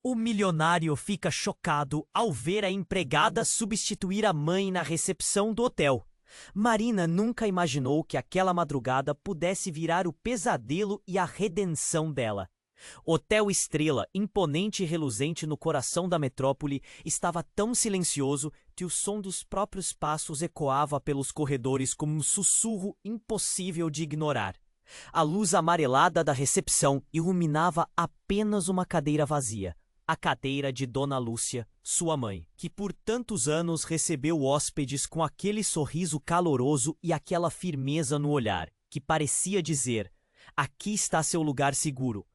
O milionário fica chocado ao ver a empregada substituir a mãe na recepção do hotel. Marina nunca imaginou que aquela madrugada pudesse virar o pesadelo e a redenção dela. Hotel Estrela, imponente e reluzente no coração da metrópole, estava tão silencioso que o som dos próprios passos ecoava pelos corredores como um sussurro impossível de ignorar. A luz amarelada da recepção iluminava apenas uma cadeira vazia. A cadeira de Dona Lúcia, sua mãe, que por tantos anos recebeu hóspedes com aquele sorriso caloroso e aquela firmeza no olhar, que parecia dizer: aqui está seu lugar seguro.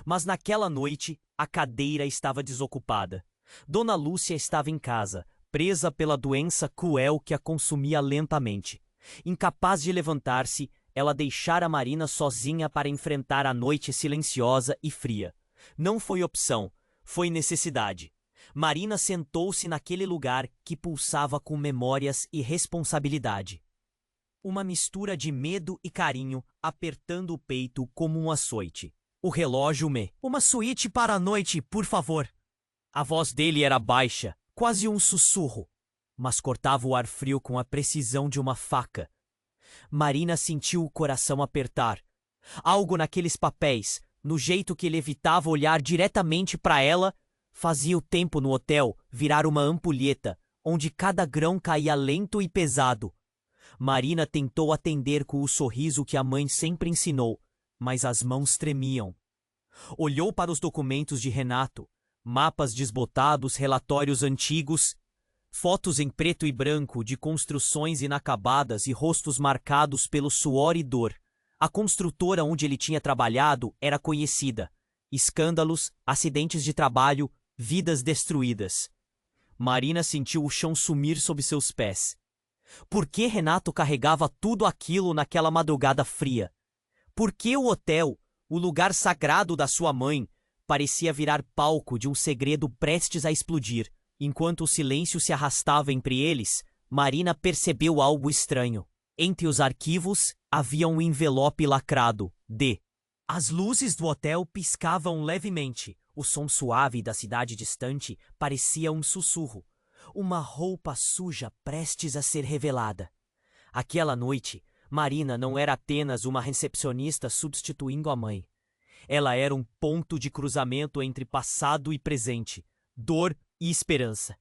Mas naquela noite, a cadeira estava desocupada. Dona Lúcia estava em casa, presa pela doença cruel que a consumia lentamente. Incapaz de levantar-se, ela deixara Marina sozinha para enfrentar a noite silenciosa e fria. Não foi opção. Foi necessidade. Marina sentou-se naquele lugar que pulsava com memórias e responsabilidade. Uma mistura de medo e carinho, apertando o peito como um açoite. O relógio Uma suíte para a noite, por favor. A voz dele era baixa, quase um sussurro, mas cortava o ar frio com a precisão de uma faca. Marina sentiu o coração apertar. Algo naqueles papéis, no jeito que ele evitava olhar diretamente para ela, fazia o tempo no hotel virar uma ampulheta, onde cada grão caía lento e pesado. Marina tentou atender com o sorriso que a mãe sempre ensinou, mas as mãos tremiam. Olhou para os documentos de Renato, mapas desbotados, relatórios antigos, fotos em preto e branco de construções inacabadas e rostos marcados pelo suor e dor. A construtora onde ele tinha trabalhado era conhecida. Escândalos, acidentes de trabalho, vidas destruídas. Marina sentiu o chão sumir sob seus pés. Por que Renato carregava tudo aquilo naquela madrugada fria? Por que o hotel, o lugar sagrado da sua mãe, parecia virar palco de um segredo prestes a explodir? Enquanto o silêncio se arrastava entre eles, Marina percebeu algo estranho. Entre os arquivos, havia um envelope lacrado, D. As luzes do hotel piscavam levemente. O som suave da cidade distante parecia um sussurro. Uma roupa suja prestes a ser revelada. Aquela noite, Marina não era apenas uma recepcionista substituindo a mãe. Ela era um ponto de cruzamento entre passado e presente, dor e esperança.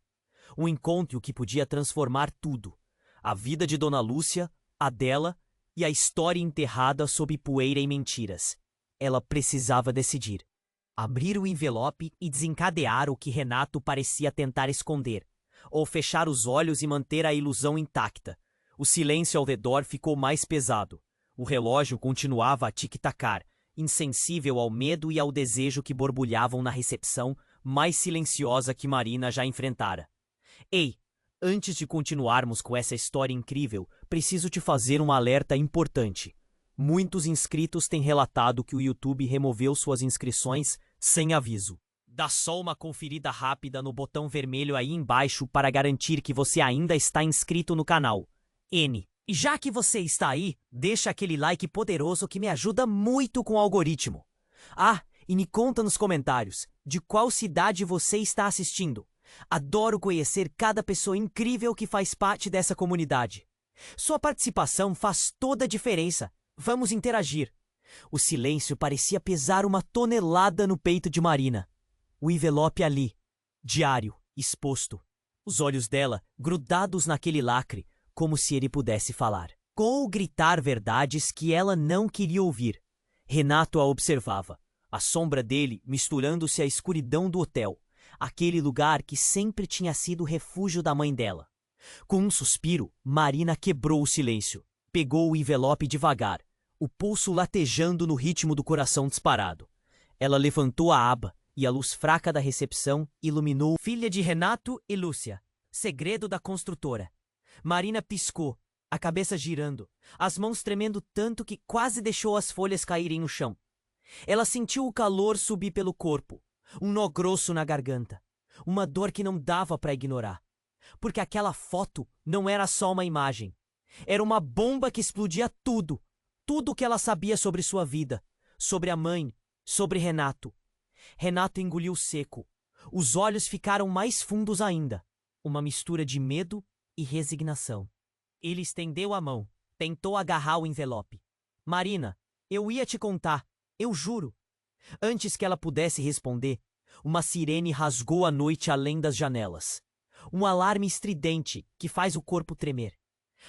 Um encontro que podia transformar tudo. A vida de Dona Lúcia, a dela e a história enterrada sob poeira e mentiras. Ela precisava decidir. Abrir o envelope e desencadear o que Renato parecia tentar esconder, ou fechar os olhos e manter a ilusão intacta. O silêncio ao redor ficou mais pesado. O relógio continuava a tic-tacar, insensível ao medo e ao desejo que borbulhavam na recepção mais silenciosa que Marina já enfrentara. Ei! Antes de continuarmos com essa história incrível, preciso te fazer um alerta importante. Muitos inscritos têm relatado que o YouTube removeu suas inscrições sem aviso. Dá só uma conferida rápida no botão vermelho aí embaixo para garantir que você ainda está inscrito no canal. E já que você está aí, deixa aquele like poderoso que me ajuda muito com o algoritmo. E me conta nos comentários de qual cidade você está assistindo. Adoro conhecer cada pessoa incrível que faz parte dessa comunidade. Sua participação faz toda a diferença. Vamos interagir. O silêncio parecia pesar uma tonelada no peito de Marina. O envelope ali, diário, exposto. Os olhos dela grudados naquele lacre, como se ele pudesse falar. Ou gritar verdades que ela não queria ouvir. Renato a observava, a sombra dele misturando-se à escuridão do hotel. Aquele lugar que sempre tinha sido o refúgio da mãe dela. Com um suspiro, Marina quebrou o silêncio. Pegou o envelope devagar, o pulso latejando no ritmo do coração disparado. Ela levantou a aba e a luz fraca da recepção iluminou filha de Renato e Lúcia. Segredo da construtora. Marina piscou, a cabeça girando, as mãos tremendo tanto que quase deixou as folhas caírem no chão. Ela sentiu o calor subir pelo corpo. Um nó grosso na garganta. Uma dor que não dava para ignorar. Porque aquela foto não era só uma imagem. Era uma bomba que explodia tudo. Tudo o que ela sabia sobre sua vida. Sobre a mãe. Sobre Renato. Renato engoliu seco. Os olhos ficaram mais fundos ainda, uma mistura de medo e resignação. Ele estendeu a mão, tentou agarrar o envelope. Marina, eu ia te contar, eu juro. Antes que ela pudesse responder, uma sirene rasgou a noite além das janelas. Um alarme estridente que faz o corpo tremer.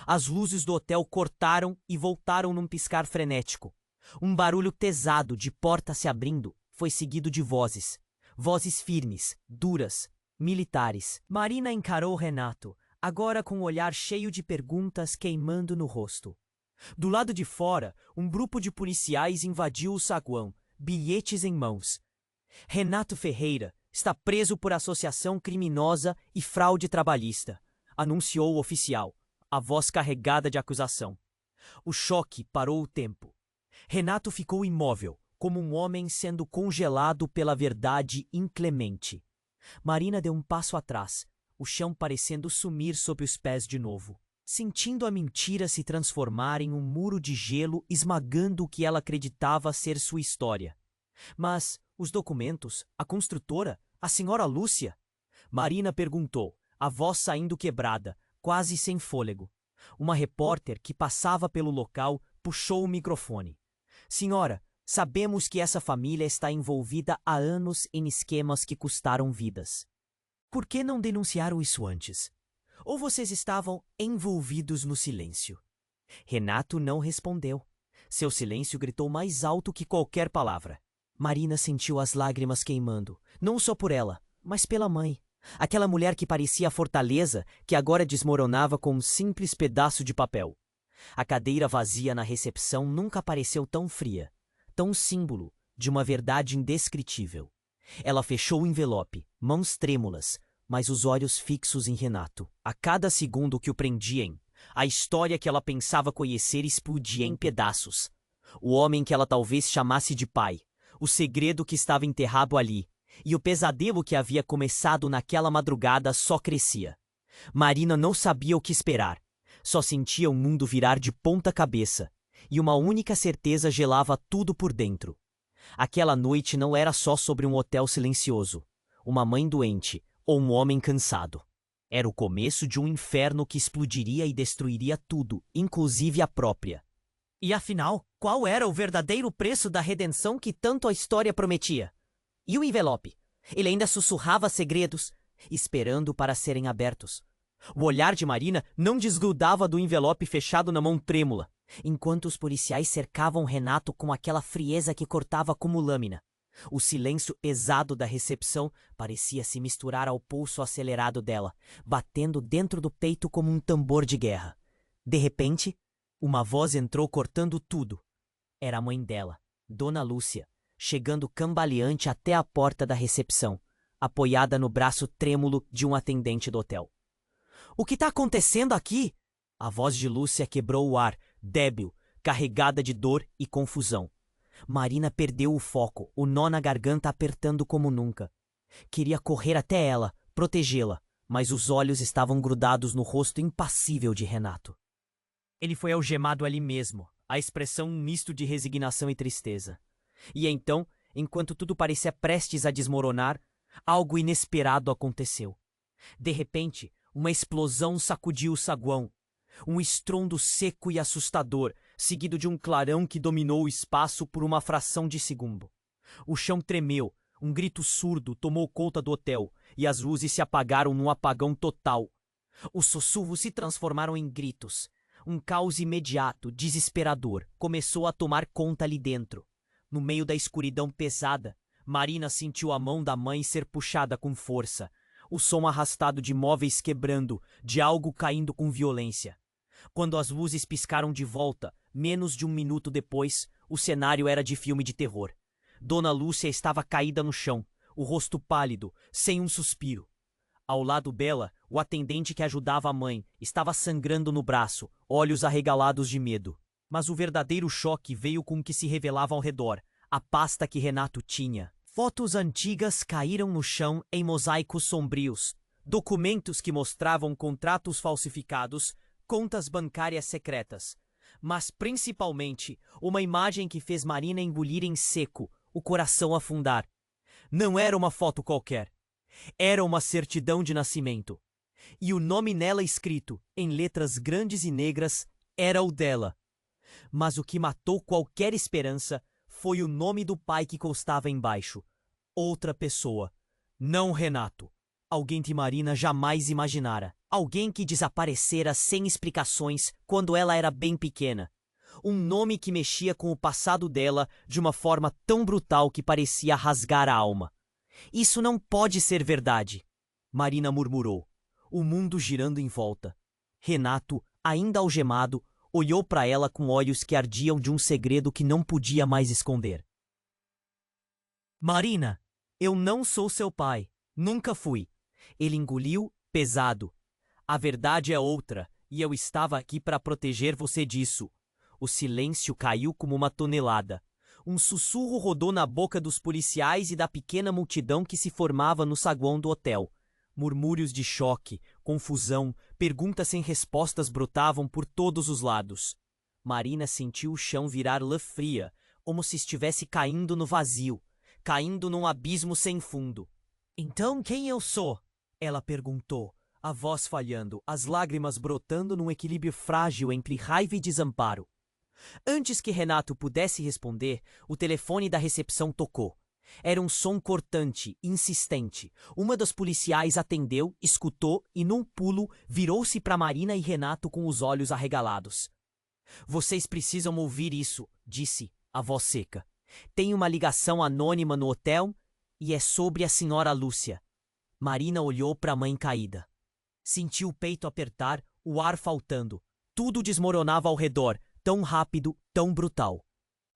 As luzes do hotel cortaram e voltaram num piscar frenético. Um barulho pesado de porta se abrindo foi seguido de vozes. Vozes firmes, duras, militares. Marina encarou Renato, agora com um olhar cheio de perguntas queimando no rosto. Do lado de fora, um grupo de policiais invadiu o saguão, bilhetes em mãos. Renato Ferreira está preso por associação criminosa e fraude trabalhista, anunciou o oficial, a voz carregada de acusação. O choque parou o tempo. Renato ficou imóvel, como um homem sendo congelado pela verdade inclemente. Marina deu um passo atrás, o chão parecendo sumir sob os pés de novo, sentindo a mentira se transformar em um muro de gelo esmagando o que ela acreditava ser sua história. Mas os documentos, a construtora, a senhora Lúcia? Marina perguntou, a voz saindo quebrada, quase sem fôlego. Uma repórter que passava pelo local puxou o microfone. Senhora, sabemos que essa família está envolvida há anos em esquemas que custaram vidas. Por que não denunciaram isso antes? Ou vocês estavam envolvidos no silêncio? Renato não respondeu. Seu silêncio gritou mais alto que qualquer palavra. Marina sentiu as lágrimas queimando, não só por ela, mas pela mãe. Aquela mulher que parecia a fortaleza, que agora desmoronava com um simples pedaço de papel. A cadeira vazia na recepção nunca pareceu tão fria, tão símbolo de uma verdade indescritível. Ela fechou o envelope, mãos trêmulas, mas os olhos fixos em Renato. A cada segundo que o prendiam, a história que ela pensava conhecer explodia em pedaços. O homem que ela talvez chamasse de pai, o segredo que estava enterrado ali, e o pesadelo que havia começado naquela madrugada só crescia. Marina não sabia o que esperar, só sentia o mundo virar de ponta cabeça, e uma única certeza gelava tudo por dentro. Aquela noite não era só sobre um hotel silencioso, uma mãe doente ou um homem cansado. Era o começo de um inferno que explodiria e destruiria tudo, inclusive a própria. E afinal, qual era o verdadeiro preço da redenção que tanto a história prometia? E o envelope? Ele ainda sussurrava segredos, esperando para serem abertos. O olhar de Marina não desgrudava do envelope fechado na mão trêmula, enquanto os policiais cercavam Renato com aquela frieza que cortava como lâmina. O silêncio pesado da recepção parecia se misturar ao pulso acelerado dela, batendo dentro do peito como um tambor de guerra. De repente, uma voz entrou cortando tudo. Era a mãe dela, Dona Lúcia, chegando cambaleante até a porta da recepção, apoiada no braço trêmulo de um atendente do hotel. "O que está acontecendo aqui?" A voz de Lúcia quebrou o ar, débil, carregada de dor e confusão. Marina perdeu o foco, o nó na garganta apertando como nunca. Queria correr até ela, protegê-la, mas os olhos estavam grudados no rosto impassível de Renato. Ele foi algemado ali mesmo, a expressão um misto de resignação e tristeza. E então, enquanto tudo parecia prestes a desmoronar, algo inesperado aconteceu. De repente, uma explosão sacudiu o saguão. Um estrondo seco e assustador, seguido de um clarão que dominou o espaço por uma fração de segundo. O chão tremeu, um grito surdo tomou conta do hotel, e as luzes se apagaram num apagão total. Os sussurros se transformaram em gritos. Um caos imediato, desesperador, começou a tomar conta ali dentro. No meio da escuridão pesada, Marina sentiu a mão da mãe ser puxada com força. O som arrastado de móveis quebrando, de algo caindo com violência. Quando as luzes piscaram de volta, menos de um minuto depois, o cenário era de filme de terror. Dona Lúcia estava caída no chão, o rosto pálido, sem um suspiro. Ao lado dela, o atendente que ajudava a mãe estava sangrando no braço, olhos arregalados de medo. Mas o verdadeiro choque veio com o que se revelava ao redor, a pasta que Renato tinha. Fotos antigas caíram no chão em mosaicos sombrios, documentos que mostravam contratos falsificados, contas bancárias secretas, mas principalmente uma imagem que fez Marina engolir em seco, o coração afundar. Não era uma foto qualquer. Era uma certidão de nascimento. E o nome nela escrito, em letras grandes e negras, era o dela. Mas o que matou qualquer esperança foi o nome do pai que constava embaixo. Outra pessoa. Não Renato. Alguém que Marina jamais imaginara. Alguém que desaparecera sem explicações quando ela era bem pequena. Um nome que mexia com o passado dela de uma forma tão brutal que parecia rasgar a alma. Isso não pode ser verdade, Marina murmurou, o mundo girando em volta. Renato, ainda algemado, olhou para ela com olhos que ardiam de um segredo que não podia mais esconder. Marina, eu não sou seu pai. Nunca fui. Ele engoliu, pesado. A verdade é outra, e eu estava aqui para proteger você disso. O silêncio caiu como uma tonelada. Um sussurro rodou na boca dos policiais e da pequena multidão que se formava no saguão do hotel. Murmúrios de choque, confusão, perguntas sem respostas brotavam por todos os lados. Marina sentiu o chão virar lã fria, como se estivesse caindo no vazio, caindo num abismo sem fundo. Então quem eu sou? Ela perguntou, a voz falhando, as lágrimas brotando num equilíbrio frágil entre raiva e desamparo. Antes que Renato pudesse responder, o telefone da recepção tocou. Era um som cortante, insistente. Uma das policiais atendeu, escutou e, num pulo, virou-se para Marina e Renato com os olhos arregalados. Vocês precisam ouvir isso, disse, a voz seca. Tem uma ligação anônima no hotel e é sobre a senhora Lúcia. Marina olhou para a mãe caída. Sentiu o peito apertar, o ar faltando. Tudo desmoronava ao redor, tão rápido, tão brutal.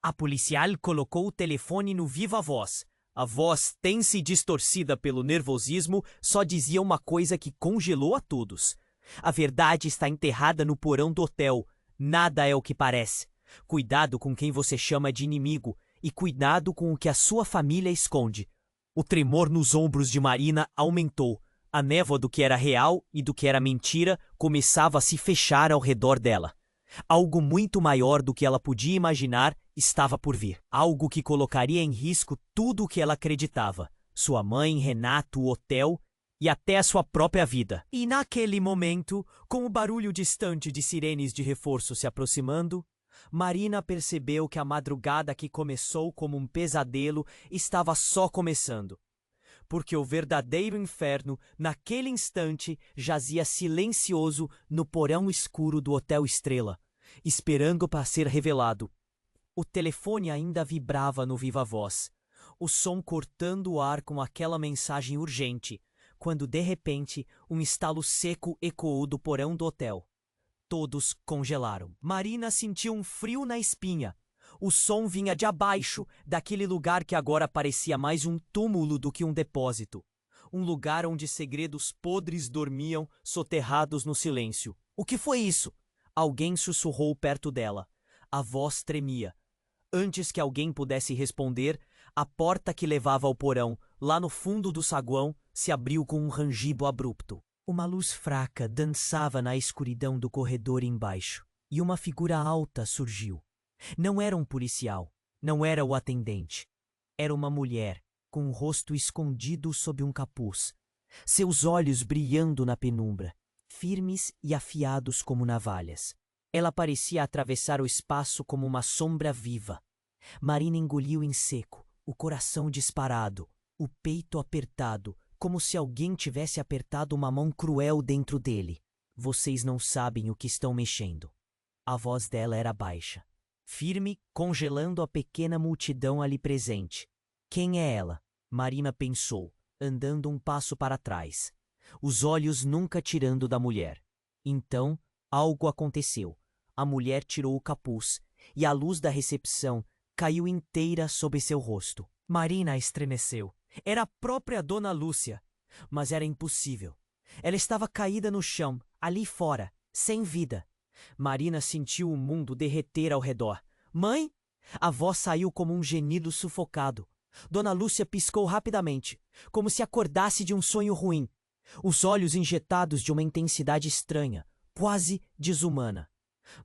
A policial colocou o telefone no viva voz. A voz, tensa e distorcida pelo nervosismo, só dizia uma coisa que congelou a todos. A verdade está enterrada no porão do hotel. Nada é o que parece. Cuidado com quem você chama de inimigo e cuidado com o que a sua família esconde. O tremor nos ombros de Marina aumentou. A névoa do que era real e do que era mentira começava a se fechar ao redor dela. Algo muito maior do que ela podia imaginar estava por vir. Algo que colocaria em risco tudo o que ela acreditava. Sua mãe, Renato, o hotel e até a sua própria vida. E naquele momento, com o barulho distante de sirenes de reforço se aproximando, Marina percebeu que a madrugada que começou como um pesadelo estava só começando. Porque o verdadeiro inferno, naquele instante, jazia silencioso no porão escuro do Hotel Estrela, esperando para ser revelado. O telefone ainda vibrava no viva voz, o som cortando o ar com aquela mensagem urgente, quando de repente um estalo seco ecoou do porão do hotel. Todos congelaram. Marina sentiu um frio na espinha. O som vinha de abaixo, daquele lugar que agora parecia mais um túmulo do que um depósito. Um lugar onde segredos podres dormiam, soterrados no silêncio. O que foi isso? Alguém sussurrou perto dela. A voz tremia. Antes que alguém pudesse responder, a porta que levava ao porão, lá no fundo do saguão, se abriu com um rangido abrupto. Uma luz fraca dançava na escuridão do corredor embaixo, e uma figura alta surgiu. Não era um policial, não era o atendente. Era uma mulher, com o rosto escondido sob um capuz, seus olhos brilhando na penumbra, firmes e afiados como navalhas. Ela parecia atravessar o espaço como uma sombra viva. Marina engoliu em seco, o coração disparado, o peito apertado, como se alguém tivesse apertado uma mão cruel dentro dele. Vocês não sabem o que estão mexendo. A voz dela era baixa, firme, congelando a pequena multidão ali presente. Quem é ela? Marina pensou, andando um passo para trás, os olhos nunca tirando da mulher. Então, algo aconteceu. A mulher tirou o capuz, e a luz da recepção caiu inteira sobre seu rosto. Marina estremeceu. Era a própria Dona Lúcia. Mas era impossível. Ela estava caída no chão, ali fora, sem vida. Marina sentiu o mundo derreter ao redor. Mãe? A voz saiu como um gemido sufocado. Dona Lúcia piscou rapidamente, como se acordasse de um sonho ruim. Os olhos injetados de uma intensidade estranha, quase desumana.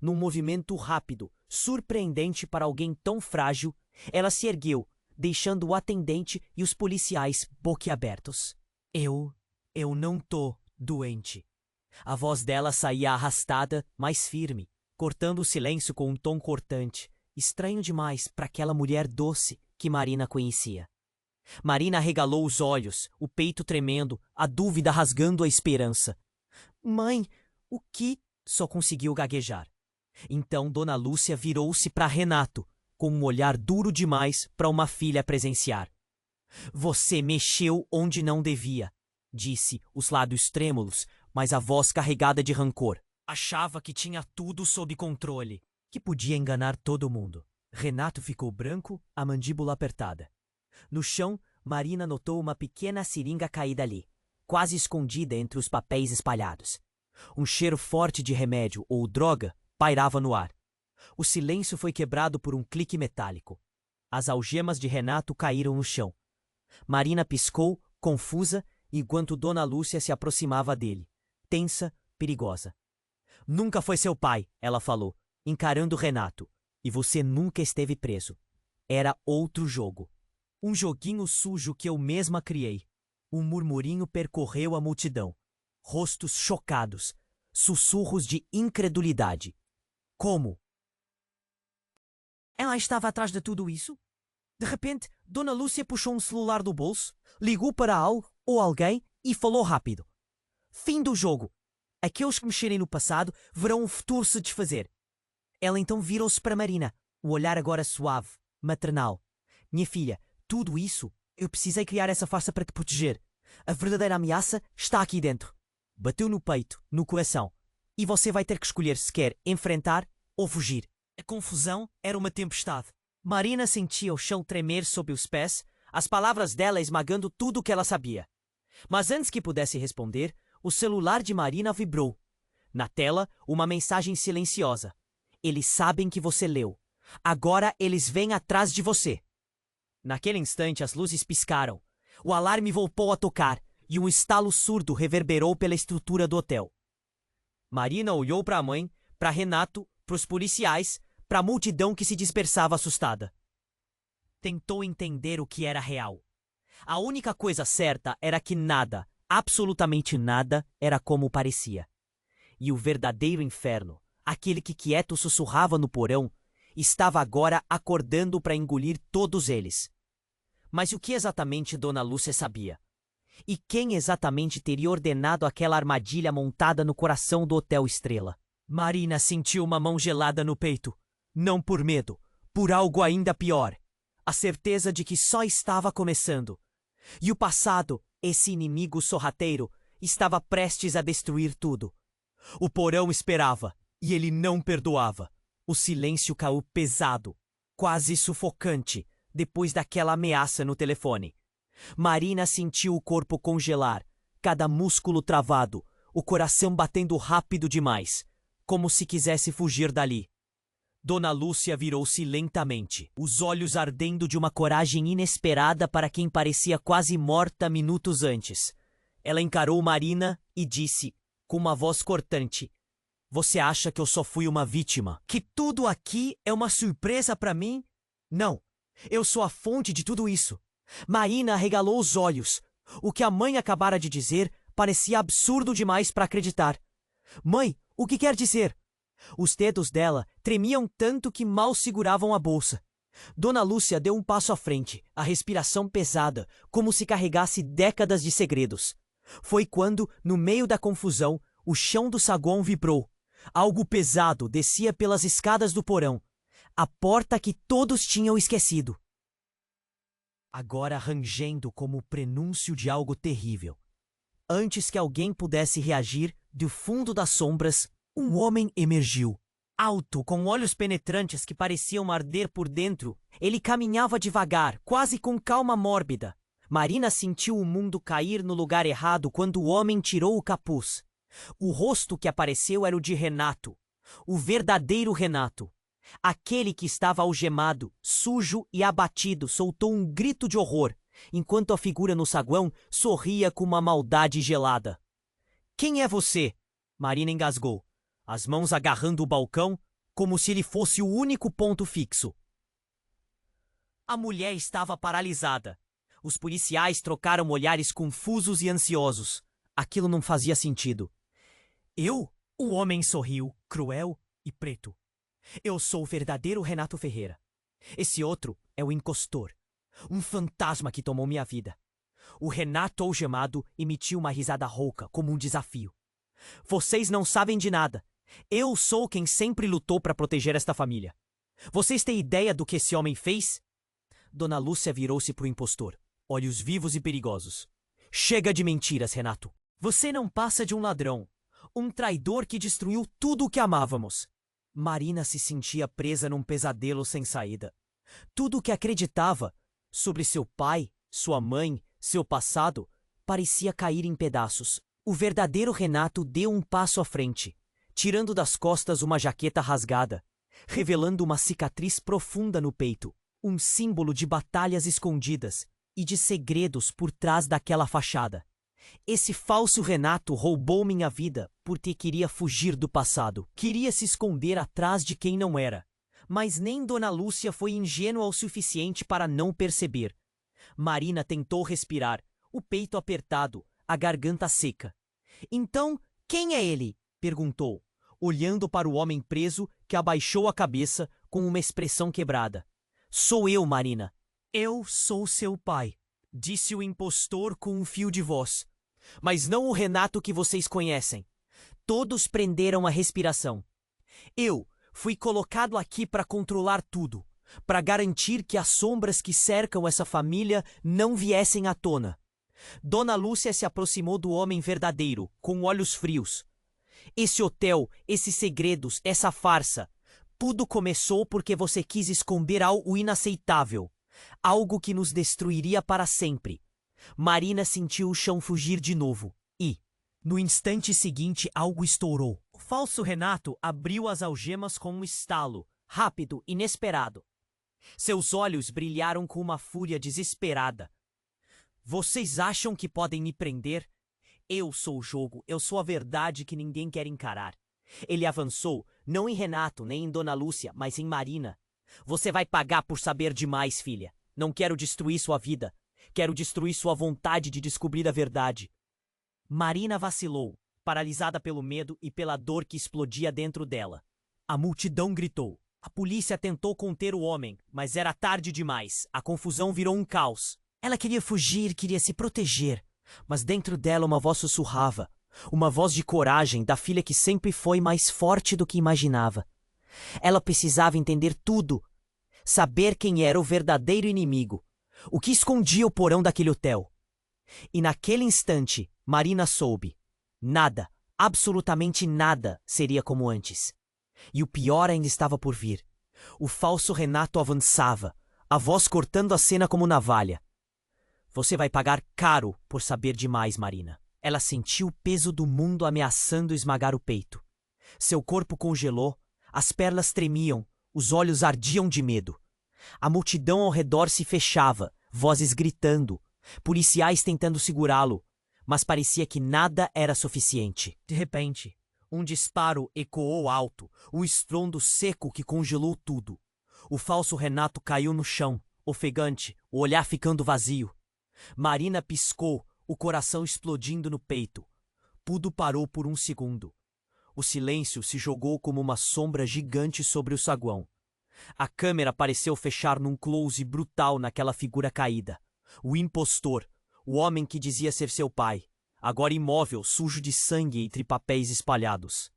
Num movimento rápido, surpreendente para alguém tão frágil, ela se ergueu, deixando o atendente e os policiais boquiabertos. Eu não tô doente. A voz dela saía arrastada, mas firme, cortando o silêncio com um tom cortante, estranho demais para aquela mulher doce que Marina conhecia. Marina arregalou os olhos, o peito tremendo, a dúvida rasgando a esperança. Mãe, o que? Só conseguiu gaguejar. Então Dona Lúcia virou-se para Renato, com um olhar duro demais para uma filha presenciar. Você mexeu onde não devia, disse, os lábios trêmulos, mas a voz carregada de rancor. Achava que tinha tudo sob controle, que podia enganar todo mundo. Renato ficou branco, a mandíbula apertada. No chão, Marina notou uma pequena seringa caída ali, quase escondida entre os papéis espalhados. Um cheiro forte de remédio ou droga pairava no ar. O silêncio foi quebrado por um clique metálico. As algemas de Renato caíram no chão. Marina piscou, confusa, enquanto Dona Lúcia se aproximava dele, tensa, perigosa. Nunca foi seu pai, ela falou, encarando Renato. E você nunca esteve preso. Era outro jogo. Um joguinho sujo que eu mesma criei. Um murmurinho percorreu a multidão. Rostos chocados. Sussurros de incredulidade. Como? Ela estava atrás de tudo isso? De repente, Dona Lúcia puxou um celular do bolso, ligou para algo ou alguém e falou rápido. Fim do jogo. Aqueles que mexerem no passado verão o futuro se desfazer. Ela então virou-se para Marina, o olhar agora suave, maternal. Minha filha, tudo isso, eu precisei criar essa farsa para te proteger. A verdadeira ameaça está aqui dentro. Bateu no peito, no coração. E você vai ter que escolher se quer enfrentar ou fugir. A confusão era uma tempestade. Marina sentia o chão tremer sob os pés, as palavras dela esmagando tudo o que ela sabia. Mas antes que pudesse responder, o celular de Marina vibrou. Na tela, uma mensagem silenciosa. Eles sabem que você leu. Agora eles vêm atrás de você. Naquele instante, as luzes piscaram. O alarme voltou a tocar e um estalo surdo reverberou pela estrutura do hotel. Marina olhou para a mãe, para Renato, para os policiais, para a multidão que se dispersava assustada. Tentou entender o que era real. A única coisa certa era que nada, absolutamente nada, era como parecia. E o verdadeiro inferno, aquele que quieto sussurrava no porão, estava agora acordando para engolir todos eles. Mas o que exatamente Dona Lúcia sabia? E quem exatamente teria ordenado aquela armadilha montada no coração do Hotel Estrela? Marina sentiu uma mão gelada no peito. Não por medo, por algo ainda pior. A certeza de que só estava começando. E o passado, esse inimigo sorrateiro, estava prestes a destruir tudo. O porão esperava, e ele não perdoava. O silêncio caiu pesado, quase sufocante, depois daquela ameaça no telefone. Marina sentiu o corpo congelar, cada músculo travado, o coração batendo rápido demais, como se quisesse fugir dali. Dona Lúcia virou-se lentamente, os olhos ardendo de uma coragem inesperada para quem parecia quase morta minutos antes. Ela encarou Marina e disse, com uma voz cortante, você acha que eu só fui uma vítima? Que tudo aqui é uma surpresa para mim? Não, eu sou a fonte de tudo isso. Marina arregalou os olhos. O que a mãe acabara de dizer parecia absurdo demais para acreditar. Mãe, o que quer dizer? Os dedos dela tremiam tanto que mal seguravam a bolsa. Dona Lúcia deu um passo à frente, a respiração pesada, como se carregasse décadas de segredos. Foi quando, no meio da confusão, o chão do saguão vibrou. Algo pesado descia pelas escadas do porão. A porta que todos tinham esquecido. Agora rangendo como o prenúncio de algo terrível. Antes que alguém pudesse reagir, do fundo das sombras, um homem emergiu. Alto, com olhos penetrantes que pareciam arder por dentro, ele caminhava devagar, quase com calma mórbida. Marina sentiu o mundo cair no lugar errado quando o homem tirou o capuz. O rosto que apareceu era o de Renato, o verdadeiro Renato. Aquele que estava algemado, sujo e abatido, soltou um grito de horror, enquanto a figura no saguão sorria com uma maldade gelada. Quem é você? Marina engasgou, as mãos agarrando o balcão, como se ele fosse o único ponto fixo. A mulher estava paralisada. Os policiais trocaram olhares confusos e ansiosos. Aquilo não fazia sentido. Eu? O homem sorriu, cruel e preto. Eu sou o verdadeiro Renato Ferreira. Esse outro é o impostor. Um fantasma que tomou minha vida. O Renato algemado emitiu uma risada rouca, como um desafio. Vocês não sabem de nada. Eu sou quem sempre lutou para proteger esta família. Vocês têm ideia do que esse homem fez? Dona Lúcia virou-se para o impostor, olhos vivos e perigosos. Chega de mentiras, Renato. Você não passa de um ladrão, um traidor que destruiu tudo o que amávamos. Marina se sentia presa num pesadelo sem saída. Tudo o que acreditava sobre seu pai, sua mãe, seu passado, parecia cair em pedaços. O verdadeiro Renato deu um passo à frente, tirando das costas uma jaqueta rasgada, revelando uma cicatriz profunda no peito, um símbolo de batalhas escondidas e de segredos por trás daquela fachada. Esse falso Renato roubou minha vida porque queria fugir do passado, queria se esconder atrás de quem não era. Mas nem Dona Lúcia foi ingênua o suficiente para não perceber. Marina tentou respirar, o peito apertado, a garganta seca. Então, quem é ele? Perguntou, olhando para o homem preso que abaixou a cabeça com uma expressão quebrada. Sou eu, Marina. Eu sou seu pai, disse o impostor com um fio de voz. Mas não o Renato que vocês conhecem. Todos prenderam a respiração. Eu fui colocado aqui para controlar tudo, para garantir que as sombras que cercam essa família não viessem à tona. Dona Lúcia se aproximou do homem verdadeiro, com olhos frios. Esse hotel, esses segredos, essa farsa, tudo começou porque você quis esconder algo inaceitável, algo que nos destruiria para sempre. Marina sentiu o chão fugir de novo e, no instante seguinte, algo estourou. O falso Renato abriu as algemas com um estalo, rápido, inesperado. Seus olhos brilharam com uma fúria desesperada. Vocês acham que podem me prender? Eu sou o jogo, eu sou a verdade que ninguém quer encarar. Ele avançou, não em Renato, nem em Dona Lúcia, mas em Marina. Você vai pagar por saber demais, filha. Não quero destruir sua vida. Quero destruir sua vontade de descobrir a verdade. Marina vacilou, paralisada pelo medo e pela dor que explodia dentro dela. A multidão gritou. A polícia tentou conter o homem, mas era tarde demais. A confusão virou um caos. Ela queria fugir, queria se proteger, mas dentro dela uma voz sussurrava. Uma voz de coragem da filha que sempre foi mais forte do que imaginava. Ela precisava entender tudo, saber quem era o verdadeiro inimigo, o que escondia o porão daquele hotel. E naquele instante, Marina soube. Nada, absolutamente nada, seria como antes. E o pior ainda estava por vir. O falso Renato avançava, a voz cortando a cena como navalha. Você vai pagar caro por saber demais, Marina. Ela sentiu o peso do mundo ameaçando esmagar o peito. Seu corpo congelou, as pernas tremiam, os olhos ardiam de medo. A multidão ao redor se fechava, vozes gritando, policiais tentando segurá-lo, mas parecia que nada era suficiente. De repente, um disparo ecoou alto, um estrondo seco que congelou tudo. O falso Renato caiu no chão, ofegante, o olhar ficando vazio. Marina piscou, o coração explodindo no peito. Tudo parou por um segundo. O silêncio se jogou como uma sombra gigante sobre o saguão. A câmera pareceu fechar num close brutal naquela figura caída. O impostor, o homem que dizia ser seu pai, agora imóvel, sujo de sangue entre papéis espalhados.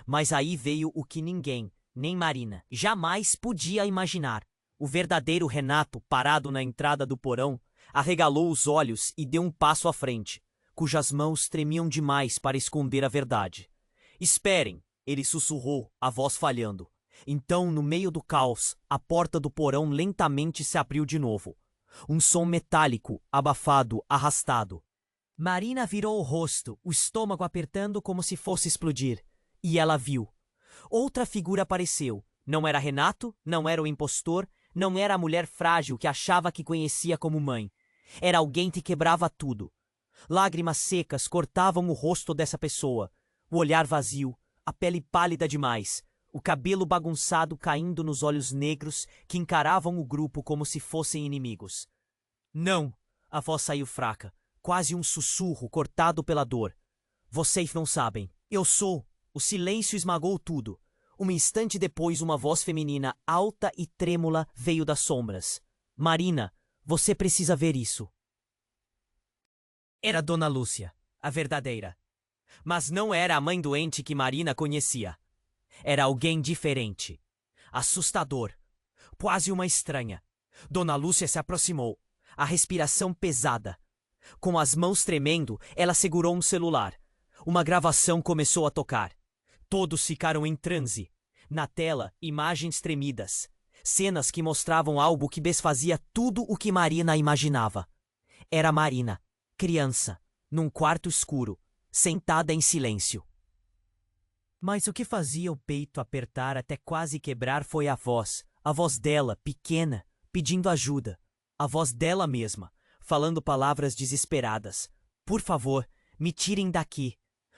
Mas aí veio o que ninguém, nem Marina, jamais podia imaginar. O verdadeiro Renato, parado na entrada do porão, arregalou os olhos e deu um passo à frente, cujas mãos tremiam demais para esconder a verdade. Esperem, ele sussurrou, a voz falhando. Então, no meio do caos, a porta do porão lentamente se abriu de novo. Um som metálico, abafado, arrastado. Marina virou o rosto, o estômago apertando como se fosse explodir. E ela viu. Outra figura apareceu. Não era Renato, não era o impostor, não era a mulher frágil que achava que conhecia como mãe. Era alguém que quebrava tudo. Lágrimas secas cortavam o rosto dessa pessoa. O olhar vazio, a pele pálida demais, o cabelo bagunçado caindo nos olhos negros que encaravam o grupo como se fossem inimigos. Não! A voz saiu fraca, quase um sussurro cortado pela dor. Vocês não sabem. Eu sou. O silêncio esmagou tudo. Um instante depois, uma voz feminina alta e trêmula veio das sombras. Marina, você precisa ver isso. Era Dona Lúcia, a verdadeira. Mas não era a mãe doente que Marina conhecia. Era alguém diferente. Assustador. Quase uma estranha. Dona Lúcia se aproximou, a respiração pesada. Com as mãos tremendo, ela segurou um celular. Uma gravação começou a tocar. Todos ficaram em transe. Na tela, imagens tremidas. Cenas que mostravam algo que desfazia tudo o que Marina imaginava. Era Marina, criança, num quarto escuro, sentada em silêncio. Mas o que fazia o peito apertar até quase quebrar foi a voz dela, pequena, pedindo ajuda. A voz dela mesma, falando palavras desesperadas. Por favor, me tirem daqui.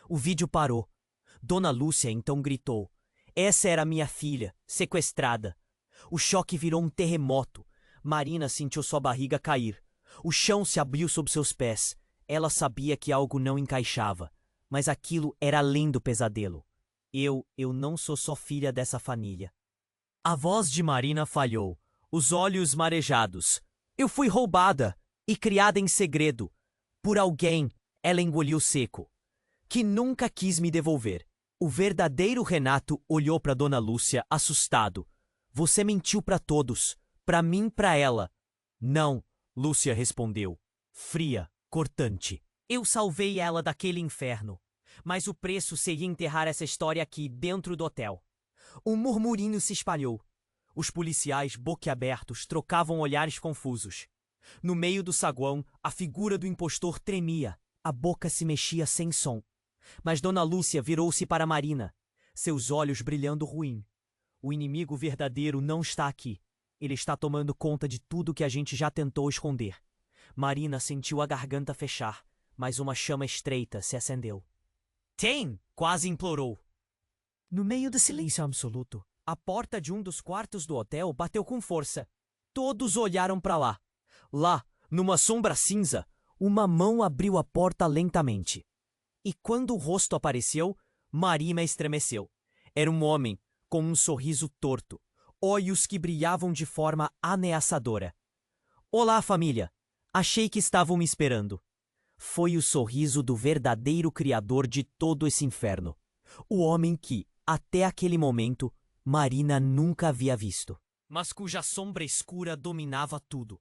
O vídeo parou. Dona Lúcia então gritou. Essa era minha filha, sequestrada. O choque virou um terremoto. Marina sentiu sua barriga cair. O chão se abriu sob seus pés. Ela sabia que algo não encaixava. Mas aquilo era além do pesadelo. Eu não sou só filha dessa família. A voz de Marina falhou, os olhos marejados. Eu fui roubada e criada em segredo. Por alguém, ela engoliu seco, que nunca quis me devolver. O verdadeiro Renato olhou para Dona Lúcia, assustado. Você mentiu para todos, para mim, para ela. Não, Lúcia respondeu, fria, cortante. Eu salvei ela daquele inferno. Mas o preço seria enterrar essa história aqui, dentro do hotel. Um murmurinho se espalhou. Os policiais, boquiabertos, trocavam olhares confusos. No meio do saguão, a figura do impostor tremia. A boca se mexia sem som. Mas Dona Lúcia virou-se para Marina, seus olhos brilhando ruim. O inimigo verdadeiro não está aqui. Ele está tomando conta de tudo que a gente já tentou esconder. Marina sentiu a garganta fechar, mas uma chama estreita se acendeu. Tem! Quase implorou. No meio do silêncio absoluto, a porta de um dos quartos do hotel bateu com força. Todos olharam para lá. Lá, numa sombra cinza, uma mão abriu a porta lentamente. E quando o rosto apareceu, Marina estremeceu. Era um homem, com um sorriso torto, olhos que brilhavam de forma ameaçadora. Olá, família! Achei que estavam me esperando. Foi o sorriso do verdadeiro criador de todo esse inferno. O homem que, até aquele momento, Marina nunca havia visto. Mas cuja sombra escura dominava tudo.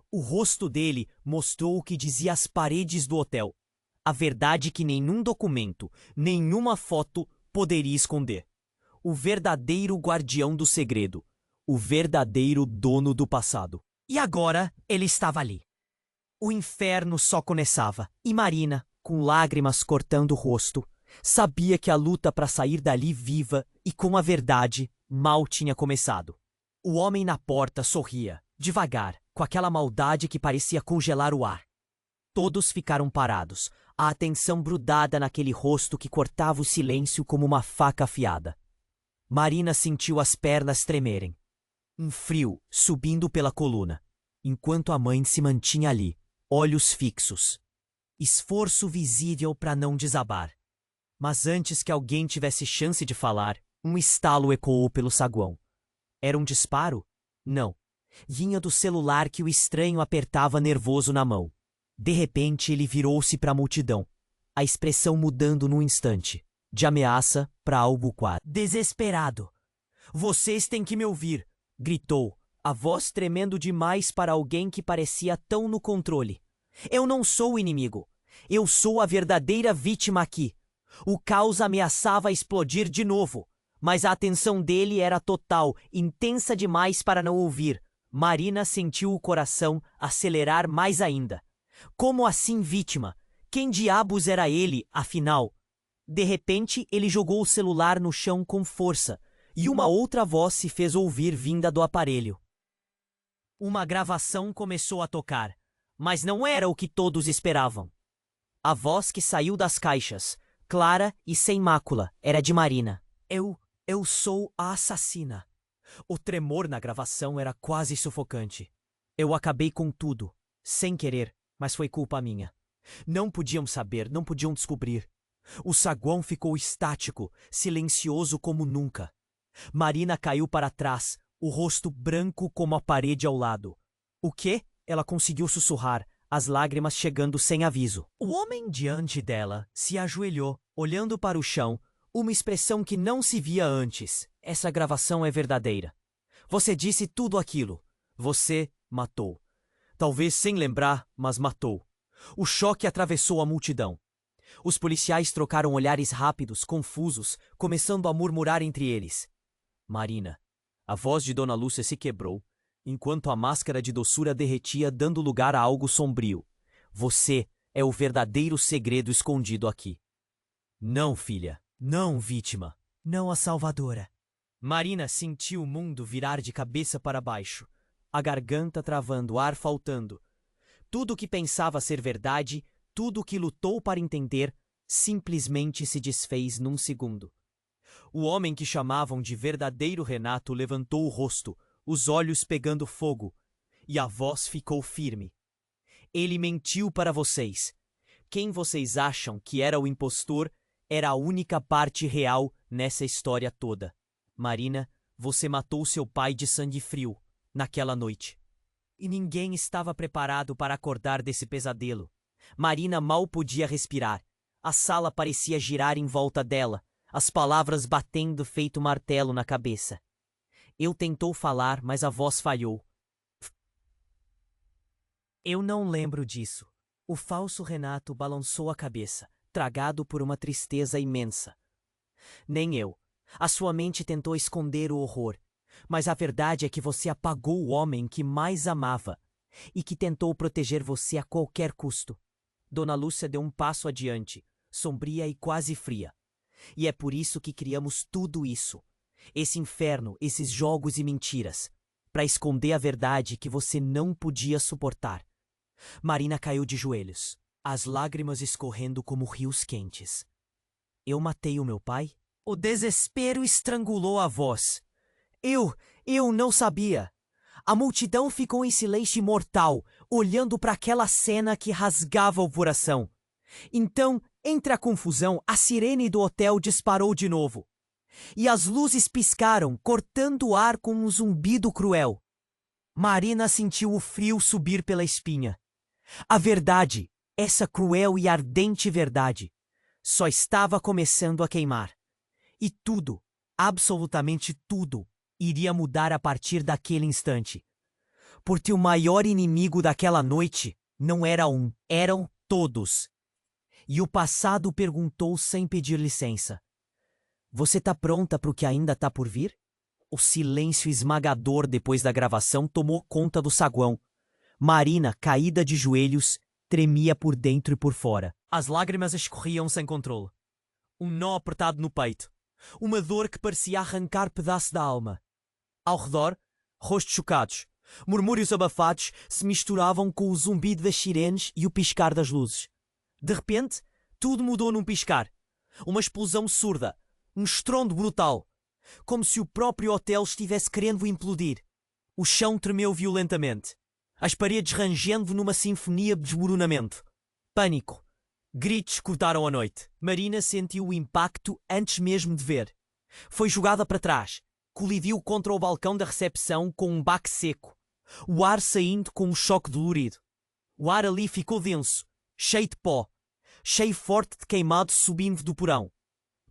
O rosto dele mostrou o que dizia as paredes do hotel. A verdade que nenhum documento, nenhuma foto poderia esconder. O verdadeiro guardião do segredo. O verdadeiro dono do passado. E agora ele estava ali. O inferno só começava, e Marina, com lágrimas cortando o rosto, sabia que a luta para sair dali viva e com a verdade mal tinha começado. O homem na porta sorria, devagar, com aquela maldade que parecia congelar o ar. Todos ficaram parados, a atenção grudada naquele rosto que cortava o silêncio como uma faca afiada. Marina sentiu as pernas tremerem. Um frio subindo pela coluna, enquanto a mãe se mantinha ali, olhos fixos. Esforço visível para não desabar. Mas antes que alguém tivesse chance de falar, um estalo ecoou pelo saguão. Era um disparo? Não. Vinha do celular que o estranho apertava nervoso na mão. De repente ele virou-se para a multidão, a expressão mudando num instante, de ameaça para algo quase desesperado. Vocês têm que me ouvir, gritou, a voz tremendo demais para alguém que parecia tão no controle. Eu não sou o inimigo. Eu sou a verdadeira vítima aqui. O caos ameaçava explodir de novo, mas a atenção dele era total, intensa demais para não ouvir. Marina sentiu o coração acelerar mais ainda. Como assim vítima? Quem diabos era ele, afinal? De repente, ele jogou o celular no chão com força, e uma outra voz se fez ouvir vinda do aparelho. Uma gravação começou a tocar, mas não era o que todos esperavam. A voz que saiu das caixas, clara e sem mácula, era de Marina. Eu sou a assassina. O tremor na gravação era quase sufocante. Eu acabei com tudo, sem querer, Mas foi culpa minha. Não podiam saber, não podiam descobrir. O saguão ficou estático, silencioso como nunca. Marina caiu para trás, o rosto branco como a parede ao lado. O quê? Ela conseguiu sussurrar, as lágrimas chegando sem aviso. O homem diante dela se ajoelhou, olhando para o chão, uma expressão que não se via antes. Essa gravação é verdadeira. Você disse tudo aquilo. Você matou. Talvez sem lembrar, mas matou. O choque atravessou a multidão. Os policiais trocaram olhares rápidos, confusos, começando a murmurar entre eles. Marina. A voz de Dona Lúcia se quebrou, enquanto a máscara de doçura derretia, dando lugar a algo sombrio. Você é o verdadeiro segredo escondido aqui. Não, filha. Não, vítima. Não a salvadora. Marina sentiu o mundo virar de cabeça para baixo. A garganta travando, o ar faltando. Tudo o que pensava ser verdade, tudo o que lutou para entender, simplesmente se desfez num segundo. O homem que chamavam de verdadeiro Renato levantou o rosto, os olhos pegando fogo, e a voz ficou firme. Ele mentiu para vocês. Quem vocês acham que era o impostor era a única parte real nessa história toda. Marina, você matou seu pai de sangue frio, naquela noite. E ninguém estava preparado para acordar desse pesadelo. Marina mal podia respirar. A sala parecia girar em volta dela, as palavras batendo feito martelo na cabeça. Eu tentou falar, mas a voz falhou. Eu não lembro disso. O falso Renato balançou a cabeça, tragado por uma tristeza imensa. Nem eu. A sua mente tentou esconder o horror, mas a verdade é que você apagou o homem que mais amava e que tentou proteger você a qualquer custo. Dona Lúcia deu um passo adiante, sombria e quase fria. E é por isso que criamos tudo isso. Esse inferno, esses jogos e mentiras, para esconder a verdade que você não podia suportar. Marina caiu de joelhos, as lágrimas escorrendo como rios quentes. Eu matei o meu pai? O desespero estrangulou a voz. Eu não sabia. A multidão ficou em silêncio mortal, olhando para aquela cena que rasgava o coração. Então, entre a confusão, a sirene do hotel disparou de novo. E as luzes piscaram, cortando o ar com um zumbido cruel. Marina sentiu o frio subir pela espinha. A verdade, essa cruel e ardente verdade, só estava começando a queimar. E tudo, absolutamente tudo, iria mudar a partir daquele instante. Porque o maior inimigo daquela noite não era um, eram todos. E o passado perguntou sem pedir licença. Você tá pronta para o que ainda tá por vir? O silêncio esmagador depois da gravação tomou conta do saguão. Marina, caída de joelhos, tremia por dentro e por fora. As lágrimas escorriam sem controle. Um nó apertado no peito. Uma dor que parecia arrancar pedaço da alma. Ao redor, rostos chocados. Murmúrios abafados se misturavam com o zumbido das sirenes e o piscar das luzes. De repente, tudo mudou num piscar. Uma explosão surda. Um estrondo brutal. Como se o próprio hotel estivesse querendo implodir. O chão tremeu violentamente. As paredes rangendo numa sinfonia de desmoronamento. Pânico. Gritos cortaram a noite. Marina sentiu o impacto antes mesmo de ver. Foi jogada para trás. Colidiu contra o balcão da recepção com um baque seco. O ar saindo com um choque dolorido. O ar ali ficou denso, cheio de pó, cheio forte de queimado subindo do porão.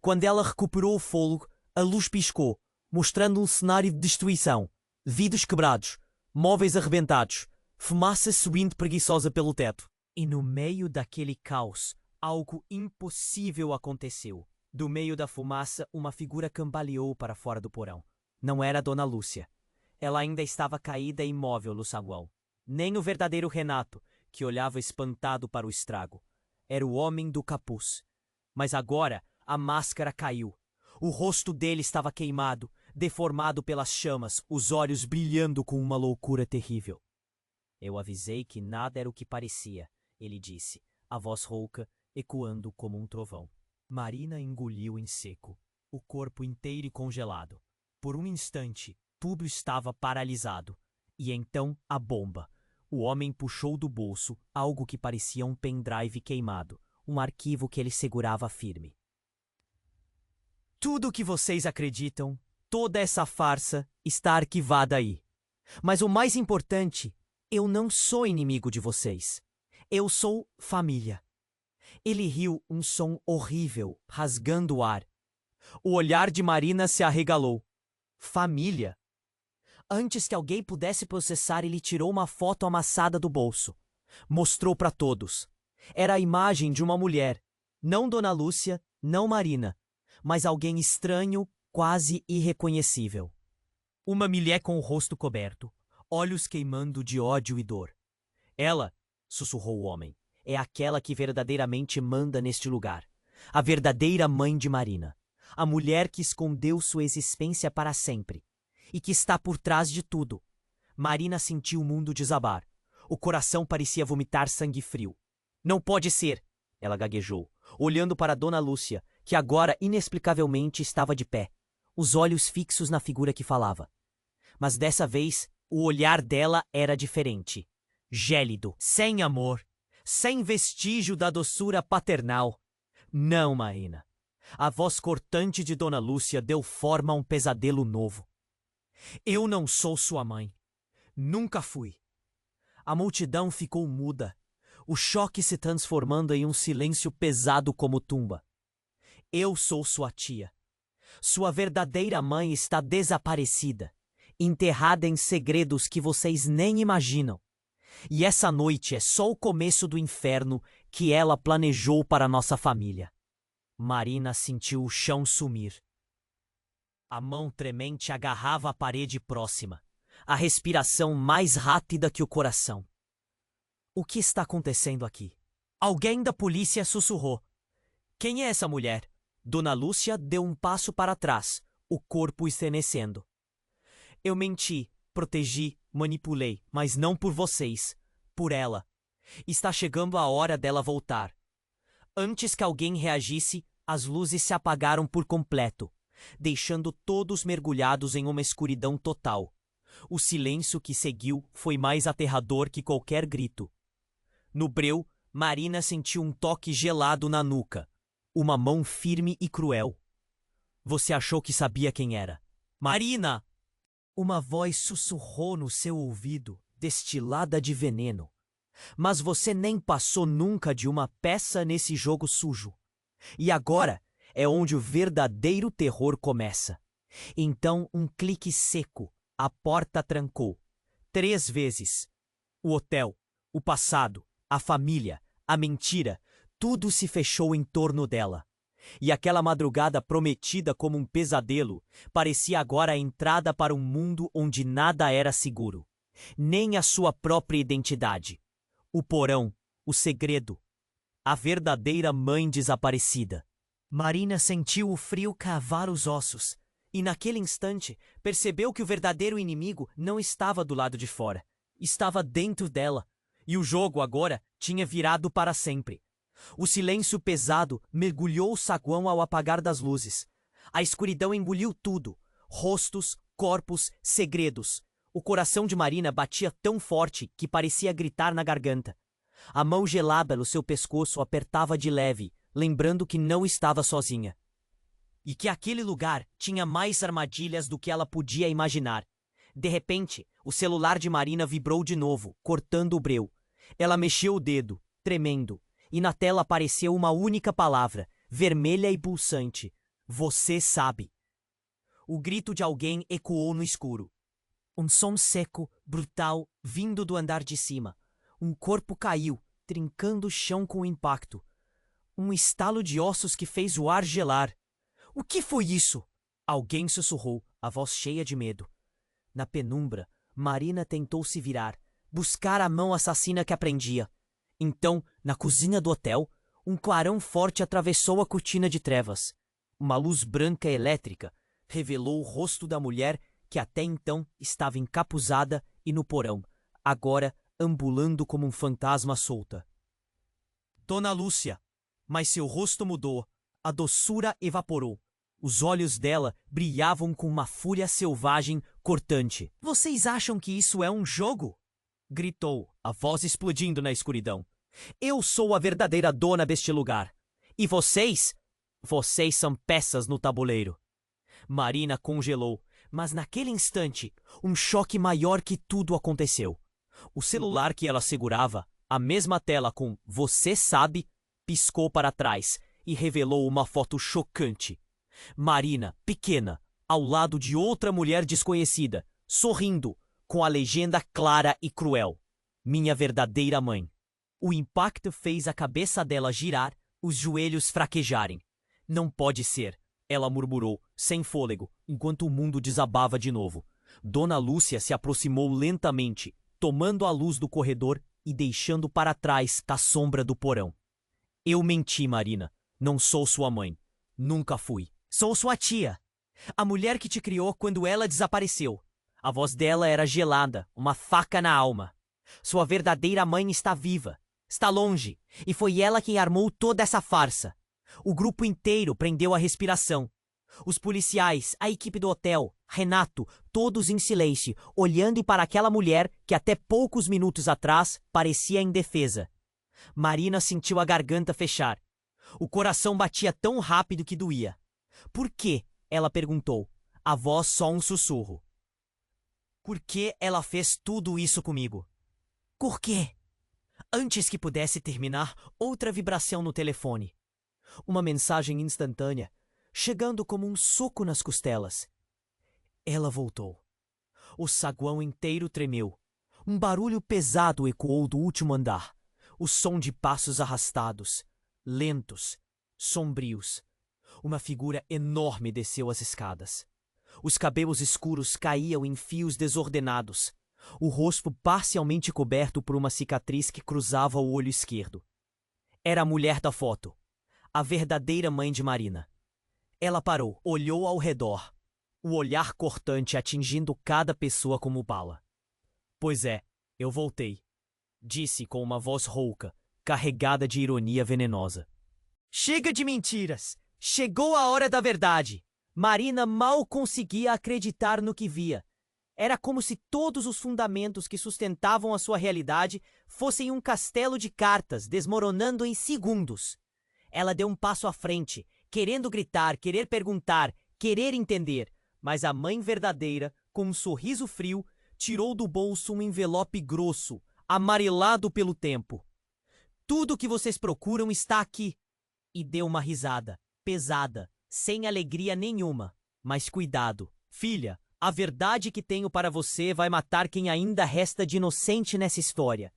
Quando ela recuperou o fôlego, a luz piscou, mostrando um cenário de destruição. Vidros quebrados, móveis arrebentados, fumaça subindo preguiçosa pelo teto. E no meio daquele caos, algo impossível aconteceu. Do meio da fumaça, uma figura cambaleou para fora do porão. Não era Dona Lúcia. Ela ainda estava caída e imóvel no saguão. Nem o verdadeiro Renato, que olhava espantado para o estrago. Era o homem do capuz. Mas agora a máscara caiu. O rosto dele estava queimado, deformado pelas chamas, os olhos brilhando com uma loucura terrível. Eu avisei que nada era o que parecia, ele disse, a voz rouca, ecoando como um trovão. Marina engoliu em seco, o corpo inteiro congelado. Por um instante, tudo estava paralisado. E então a bomba. O homem puxou do bolso algo que parecia um pendrive queimado, um arquivo que ele segurava firme. Tudo o que vocês acreditam, toda essa farsa, está arquivada aí. Mas o mais importante, eu não sou inimigo de vocês. Eu sou família. Ele riu um som horrível, rasgando o ar. O olhar de Marina se arregalou. Família? Antes que alguém pudesse processar, ele tirou uma foto amassada do bolso. Mostrou para todos. Era a imagem de uma mulher. Não Dona Lúcia, não Marina, mas alguém estranho, quase irreconhecível. Uma mulher com o rosto coberto, olhos queimando de ódio e dor. Ela, sussurrou o homem, é aquela que verdadeiramente manda neste lugar. A verdadeira mãe de Marina. A mulher que escondeu sua existência para sempre. E que está por trás de tudo. Marina sentiu o mundo desabar. O coração parecia vomitar sangue frio. Não pode ser, ela gaguejou, olhando para Dona Lúcia, que agora inexplicavelmente estava de pé, os olhos fixos na figura que falava. Mas dessa vez, o olhar dela era diferente. Gélido, sem amor, sem vestígio da doçura paternal. Não, Marina. A voz cortante de Dona Lúcia deu forma a um pesadelo novo. Eu não sou sua mãe. Nunca fui. A multidão ficou muda, o choque se transformando em um silêncio pesado como tumba. Eu sou sua tia. Sua verdadeira mãe está desaparecida, enterrada em segredos que vocês nem imaginam. E essa noite é só o começo do inferno que ela planejou para nossa família. Marina sentiu o chão sumir. A mão tremente agarrava a parede próxima, a respiração mais rápida que o coração. O que está acontecendo aqui? Alguém da polícia sussurrou. Quem é essa mulher? Dona Lúcia deu um passo para trás, o corpo estremecendo. Eu menti, protegi, manipulei, mas não por vocês, por ela. Está chegando a hora dela voltar. Antes que alguém reagisse, as luzes se apagaram por completo, deixando todos mergulhados em uma escuridão total. O silêncio que seguiu foi mais aterrador que qualquer grito. No breu, Marina sentiu um toque gelado na nuca, uma mão firme e cruel. Você achou que sabia quem era. Marina! Uma voz sussurrou no seu ouvido, destilada de veneno. Mas você nem passou nunca de uma peça nesse jogo sujo. E agora é onde o verdadeiro terror começa. Então, um clique seco, a porta trancou. 3 vezes. O hotel, o passado, a família, a mentira, tudo se fechou em torno dela. E aquela madrugada prometida como um pesadelo parecia agora a entrada para um mundo onde nada era seguro. Nem a sua própria identidade. O porão, o segredo. A verdadeira mãe desaparecida. Marina sentiu o frio cavar os ossos. E naquele instante percebeu que o verdadeiro inimigo não estava do lado de fora. Estava dentro dela. E o jogo agora tinha virado para sempre. O silêncio pesado mergulhou o saguão ao apagar das luzes. A escuridão engoliu tudo. Rostos, corpos, segredos. O coração de Marina batia tão forte que parecia gritar na garganta. A mão gelada no seu pescoço apertava de leve, lembrando que não estava sozinha. E que aquele lugar tinha mais armadilhas do que ela podia imaginar. De repente, o celular de Marina vibrou de novo, cortando o breu. Ela mexeu o dedo, tremendo, e na tela apareceu uma única palavra, vermelha e pulsante. Você sabe. O grito de alguém ecoou no escuro. Um som seco, brutal, vindo do andar de cima. Um corpo caiu, trincando o chão com o impacto. Um estalo de ossos que fez o ar gelar. O que foi isso? Alguém sussurrou, a voz cheia de medo. Na penumbra, Marina tentou se virar, buscar a mão assassina que a prendia. Então, na cozinha do hotel, um clarão forte atravessou a cortina de trevas. Uma luz branca elétrica revelou o rosto da mulher que até então estava encapuzada e no porão, agora ambulando como um fantasma solta. Dona Lúcia! Mas seu rosto mudou, a doçura evaporou. Os olhos dela brilhavam com uma fúria selvagem, cortante. Vocês acham que isso é um jogo? Gritou. A voz explodindo na escuridão. Eu sou a verdadeira dona deste lugar. E vocês? Vocês são peças no tabuleiro. Marina congelou, mas naquele instante, um choque maior que tudo aconteceu. O celular que ela segurava, a mesma tela com "Você sabe", piscou para trás e revelou uma foto chocante. Marina, pequena, ao lado de outra mulher desconhecida, sorrindo, com a legenda clara e cruel: "Minha verdadeira mãe". O impacto fez a cabeça dela girar, os joelhos fraquejarem. "Não pode ser", ela murmurou, sem fôlego, enquanto o mundo desabava de novo. Dona Lúcia se aproximou lentamente, tomando a luz do corredor e deixando para trás a sombra do porão. "Eu menti, Marina. Não sou sua mãe. Nunca fui. Sou sua tia. A mulher que te criou quando ela desapareceu." A voz dela era gelada, uma faca na alma. "Sua verdadeira mãe está viva. Está longe. E foi ela quem armou toda essa farsa." O grupo inteiro prendeu a respiração. Os policiais, a equipe do hotel, Renato, todos em silêncio, olhando para aquela mulher que até poucos minutos atrás parecia indefesa. Marina sentiu a garganta fechar. O coração batia tão rápido que doía. "Por quê?" ela perguntou. A voz só um sussurro. "Por que ela fez tudo isso comigo?" "Por quê?" Antes que pudesse terminar, outra vibração no telefone. Uma mensagem instantânea, chegando como um soco nas costelas. Ela voltou. O saguão inteiro tremeu. Um barulho pesado ecoou do último andar. O som de passos arrastados, lentos, sombrios. Uma figura enorme desceu as escadas. Os cabelos escuros caíam em fios desordenados. O rosto parcialmente coberto por uma cicatriz que cruzava o olho esquerdo. Era a mulher da foto. A verdadeira mãe de Marina. Ela parou, olhou ao redor, o olhar cortante atingindo cada pessoa como bala. "Pois é, eu voltei", disse com uma voz rouca, carregada de ironia venenosa. "Chega de mentiras! Chegou a hora da verdade!" Marina mal conseguia acreditar no que via. Era como se todos os fundamentos que sustentavam a sua realidade fossem um castelo de cartas desmoronando em segundos. Ela deu um passo à frente, querendo gritar, querer perguntar, querer entender, mas a mãe verdadeira, com um sorriso frio, tirou do bolso um envelope grosso, amarelado pelo tempo. "Tudo o que vocês procuram está aqui." E deu uma risada, pesada, sem alegria nenhuma. "Mas cuidado, filha, a verdade que tenho para você vai matar quem ainda resta de inocente nessa história."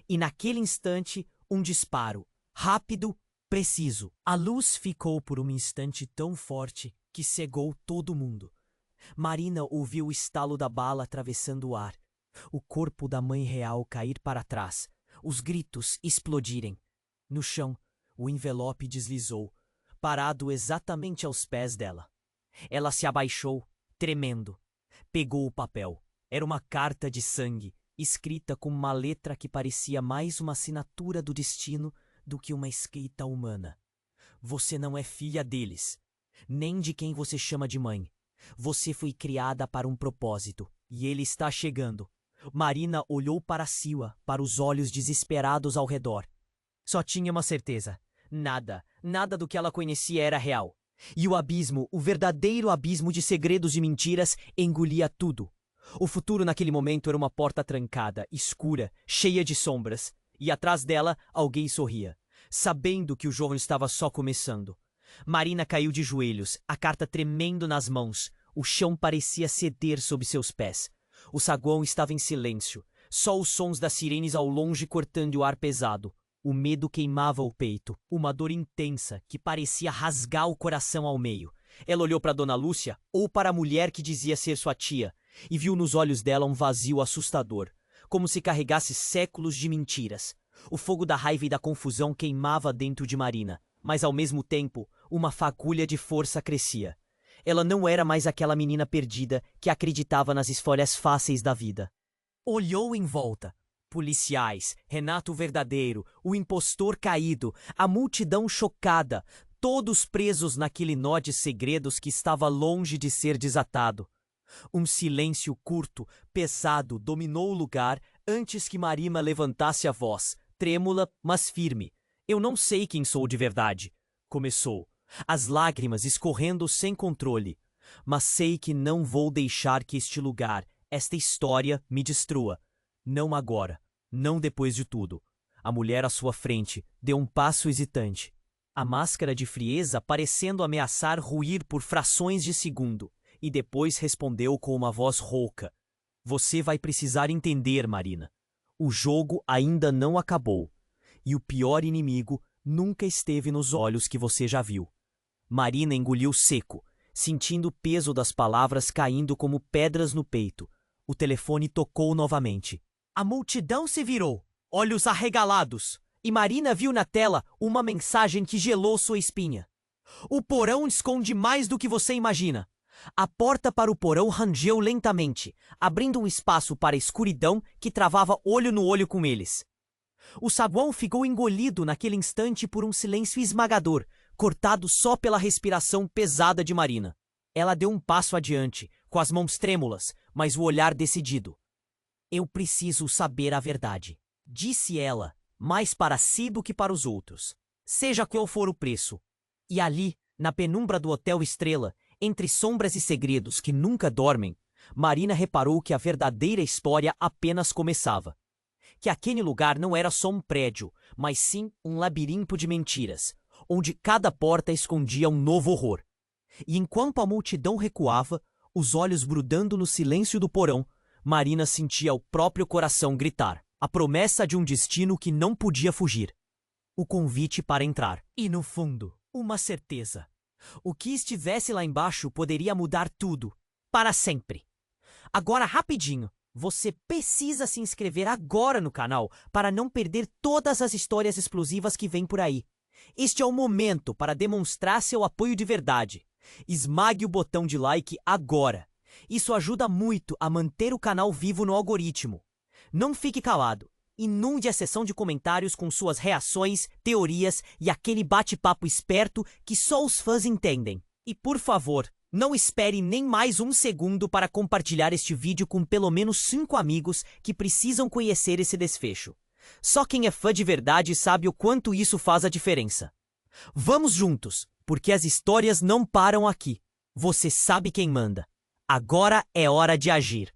E naquele instante, um disparo, rápido, preciso. A luz ficou por um instante tão forte que cegou todo mundo. Marina ouviu o estalo da bala atravessando o ar, o corpo da mãe real cair para trás, os gritos explodirem. No chão, o envelope deslizou, parado exatamente aos pés dela. Ela se abaixou, tremendo. Pegou o papel. Era uma carta de sangue, escrita com uma letra que parecia mais uma assinatura do destino do que uma escrita humana. "Você não é filha deles, nem de quem você chama de mãe. Você foi criada para um propósito, e ele está chegando." Marina olhou para Siwa, para os olhos desesperados ao redor. Só tinha uma certeza. Nada do que ela conhecia era real. E o abismo, o verdadeiro abismo de segredos e mentiras, engolia tudo. O futuro naquele momento era uma porta trancada, escura, cheia de sombras. E atrás dela, alguém sorria, sabendo que o jogo estava só começando. Marina caiu de joelhos, a carta tremendo nas mãos. O chão parecia ceder sob seus pés. O saguão estava em silêncio, só os sons das sirenes ao longe cortando o ar pesado. O medo queimava o peito, uma dor intensa que parecia rasgar o coração ao meio. Ela olhou para Dona Lúcia, ou para a mulher que dizia ser sua tia, e viu nos olhos dela um vazio assustador, como se carregasse séculos de mentiras. O fogo da raiva e da confusão queimava dentro de Marina, mas ao mesmo tempo, uma fagulha de força crescia. Ela não era mais aquela menina perdida que acreditava nas escolhas fáceis da vida. Olhou em volta. Policiais, Renato verdadeiro, o impostor caído, a multidão chocada, todos presos naquele nó de segredos que estava longe de ser desatado. Um silêncio curto, pesado, dominou o lugar Antes que Marina levantasse a voz, trêmula, mas firme. Eu não sei quem sou de verdade. Começou, as lágrimas escorrendo sem controle. Mas sei que não vou deixar que este lugar, esta história, me destrua. Não agora, não depois de tudo. A mulher à sua frente deu um passo hesitante. A máscara de frieza parecendo ameaçar ruir por frações de segundo. E depois respondeu com uma voz rouca. Você vai precisar entender, Marina. O jogo ainda não acabou. E o pior inimigo nunca esteve nos olhos que você já viu. Marina engoliu seco, sentindo o peso das palavras caindo como pedras no peito. O telefone tocou novamente. A multidão se virou, olhos arregalados, e Marina viu na tela uma mensagem que gelou sua espinha. O porão esconde mais do que você imagina. A porta para o porão rangeu lentamente, abrindo um espaço para a escuridão que travava olho no olho com eles. O saguão ficou engolido naquele instante por um silêncio esmagador, cortado só pela respiração pesada de Marina. Ela deu um passo adiante, com as mãos trêmulas, mas o olhar decidido. Eu preciso saber a verdade, disse ela, mais para si do que para os outros. Seja qual for o preço. E ali, na penumbra do Hotel Estrela, entre sombras e segredos que nunca dormem, Marina reparou que a verdadeira história apenas começava. Que aquele lugar não era só um prédio, mas sim um labirinto de mentiras, onde cada porta escondia um novo horror. E enquanto a multidão recuava, os olhos grudando no silêncio do porão, Marina sentia o próprio coração gritar, a promessa de um destino que não podia fugir. O convite para entrar. E no fundo, uma certeza. O que estivesse lá embaixo poderia mudar tudo, para sempre. Agora, rapidinho, você precisa se inscrever agora no canal para não perder todas as histórias explosivas que vêm por aí. Este é o momento para demonstrar seu apoio de verdade. Esmague o botão de like agora. Isso ajuda muito a manter o canal vivo no algoritmo. Não fique calado. Inunde a seção de comentários com suas reações, teorias e aquele bate-papo esperto que só os fãs entendem. E por favor, não espere nem mais um segundo para compartilhar este vídeo com pelo menos 5 amigos que precisam conhecer esse desfecho. Só quem é fã de verdade sabe o quanto isso faz a diferença. Vamos juntos, porque as histórias não param aqui. Você sabe quem manda. Agora é hora de agir.